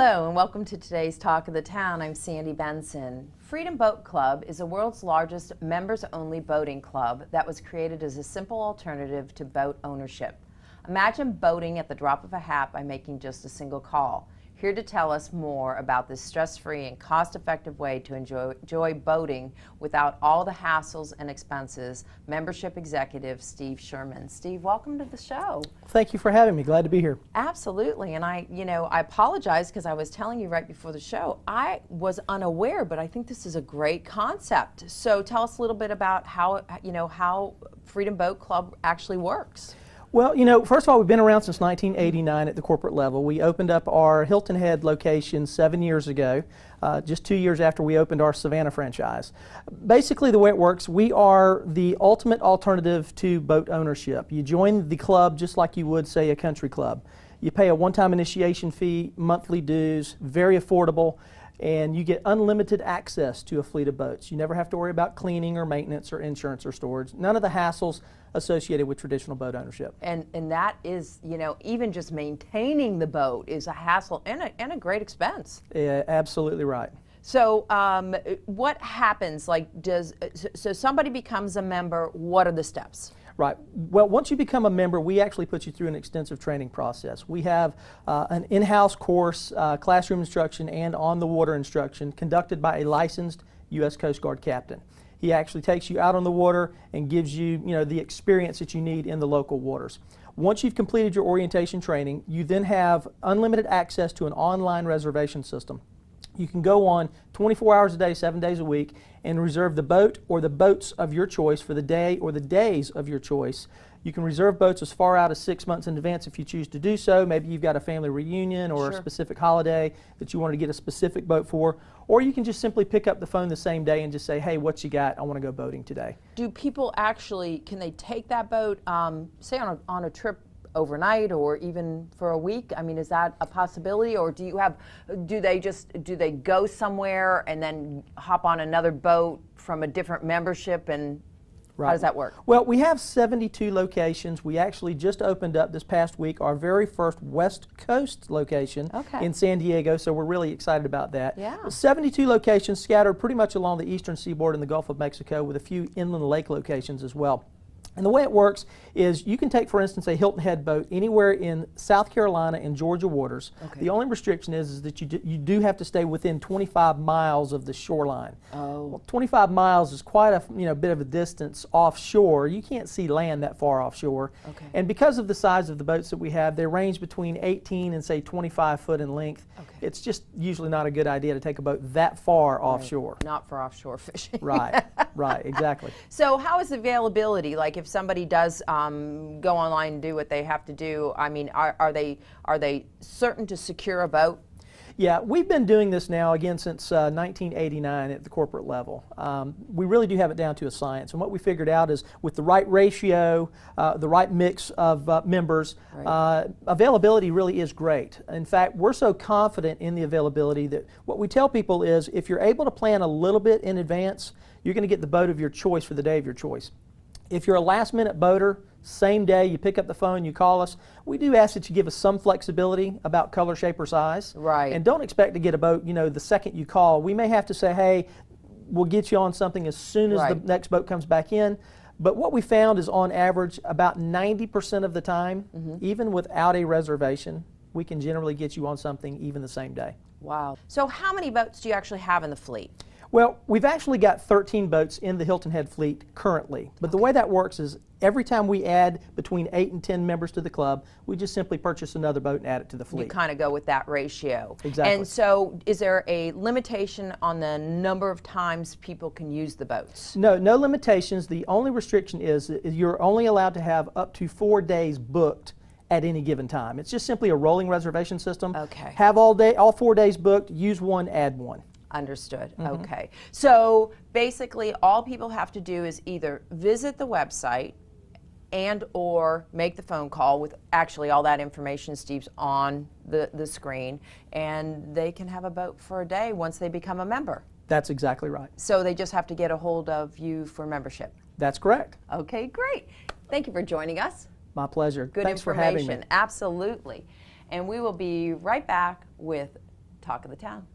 Hello and welcome to today's Talk of the Town. I'm Sandy Benson. Freedom Boat Club is the world's largest members-only boating club that was created as a simple alternative to boat ownership. Imagine boating at the drop of a hat by making just a single call. Here to tell us more about this stress-free and cost-effective way to enjoy boating without all the hassles and expenses, membership executive Steve Sherman. Steve, welcome to the show. Thank you for having me. Glad to be here. Absolutely, and I apologize because I was telling you right before the show, I was unaware, but I think this is a great concept. So tell us a little bit about how Freedom Boat Club actually works. Well, first of all, we've been around since 1989 at the corporate level. We opened up our Hilton Head location 7 years ago, just 2 years after we opened our Savannah franchise. Basically, the way it works, we are the ultimate alternative to boat ownership. You join the club just like you would, say, a country club. You pay a one-time initiation fee, monthly dues, very affordable, and you get unlimited access to a fleet of boats. You never have to worry about cleaning or maintenance or insurance or storage. None of the hassles associated with traditional boat ownership. And that is, even just maintaining the boat is a hassle and a great expense. Yeah, absolutely right. So what happens, so somebody becomes a member, what are the steps? Right. Well, once you become a member, we actually put you through an extensive training process. We have an in-house course, classroom instruction, and on-the-water instruction conducted by a licensed U.S. Coast Guard captain. He actually takes you out on the water and gives you, the experience that you need in the local waters. Once you've completed your orientation training, you then have unlimited access to an online reservation system. You can go on 24 hours a day, 7 days a week, and reserve the boat or the boats of your choice for the day or the days of your choice. You can reserve boats as far out as 6 months in advance if you choose to do so. Maybe you've got a family reunion or a specific holiday that you wanted to get a specific boat for. Or you can just simply pick up the phone the same day and just say, hey, what you got? I want to go boating today. Do people actually, can they take that boat, say on a trip overnight or even for a week? I mean, is that a possibility, or do they go somewhere and then hop on another boat from a different membership, and how does that work? Well, we have 72 locations. We actually just opened up this past week our very first West Coast location in San Diego, so we're really excited about that. Yeah. 72 locations scattered pretty much along the eastern seaboard in the Gulf of Mexico, with a few inland lake locations as well. And the way it works is you can take, for instance, a Hilton Head boat anywhere in South Carolina and Georgia waters. The only restriction is that you do have to stay within 25 miles of the shoreline. Well, 25 miles is quite a bit of a distance offshore. You can't see land that far offshore. And because of the size of the boats that we have, they range between 18 and say 25 foot in length. It's just usually not a good idea to take a boat that far offshore. Not for offshore fishing. Right, exactly. So how is availability? Like if somebody does go online and do what they have to do, I mean, are they certain to secure a boat? Yeah, we've been doing this now again since 1989 at the corporate level. We really do have it down to a science, and what we figured out is with the right ratio, the right mix of members, availability really is great. In fact, we're so confident in the availability that what we tell people is if you're able to plan a little bit in advance, you're going to get the boat of your choice for the day of your choice. If you're a last-minute boater, same day, you pick up the phone, you call us. We do ask that you give us some flexibility about color, shape, or size. And don't expect to get a boat, the second you call. We may have to say, hey, we'll get you on something as soon as the next boat comes back in. But what we found is on average, about 90% of the time, even without a reservation, we can generally get you on something even the same day. Wow. So how many boats do you actually have in the fleet? Well, we've actually got 13 boats in the Hilton Head fleet currently. But the way that works is every time we add between 8 and 10 members to the club, we just simply purchase another boat and add it to the fleet. You kind of go with that ratio. Exactly. And so is there a limitation on the number of times people can use the boats? No limitations. The only restriction is you're only allowed to have up to 4 days booked at any given time. It's just simply a rolling reservation system. Have all 4 days booked, use one, add one. Understood. Okay. So basically all people have to do is either visit the website and or make the phone call with actually all that information, Steve's, on the screen, and they can have a boat for a day once they become a member. That's exactly right. So they just have to get a hold of you for membership. That's correct. Okay, great. Thank you for joining us. My pleasure. Good Thanks information. for having me. Absolutely. And we will be right back with Talk of the Town.